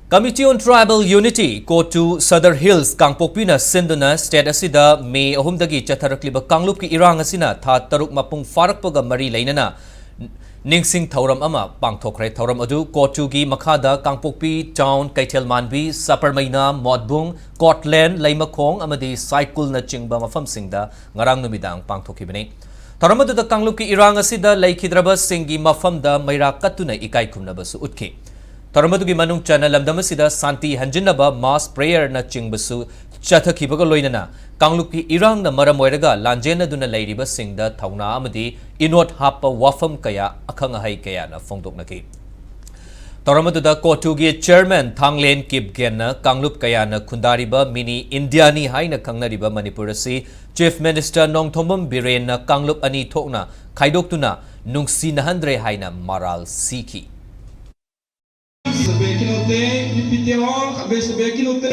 Committee on Tribal Unity, CoTU Southern Hills, Kangpokpina, Sinduna, State Asida, May Ahumdagi, Chatarakliba, Kangluki, Irang Asina, Tha Taruk Mapung Farakpaga Mari Lainana, Ningsing Tauram Ama, Pangtokre, Tauram Adu, CoTU Gi, Makada, Kangpokpi, Town, Kaitel Manbi, Saparmaina, Modbung, Cortland, Laimakong, Amadi, Cycle na Chingba Mafam Singda, Ngarang Numidang, Pangtokibini. Tauramadu da Kangluki Irang Asida, Laikidraba Singi Mafam da Mayra Katuna Ikai Kumnabasu Utki. Tauramadu Manung Chana Lamdamasida Santi Hanjinaba Mass Prayer na Chingbasu Chathakibaga Loinana Kangluki Irang na Maramoiraga Lanjena Duna Lairiba Singda Tauna Amadi Inot Hapa Wafam Kaya Akangahai Kaya na Fongdok Naki. Tauramadu da CoTU Chairman Thanglen Kibgena Kanglup Kaya na Kundariba Mini Indiani Haina Kangnariba Manipurasi Chief Minister Nong Thombam BIREN na Kanglup Ani Tokna Kaidok Tuna Nungsi Nahandre Haina Maral Siki. Sebaik kita, repeat all, habis sebaik kita.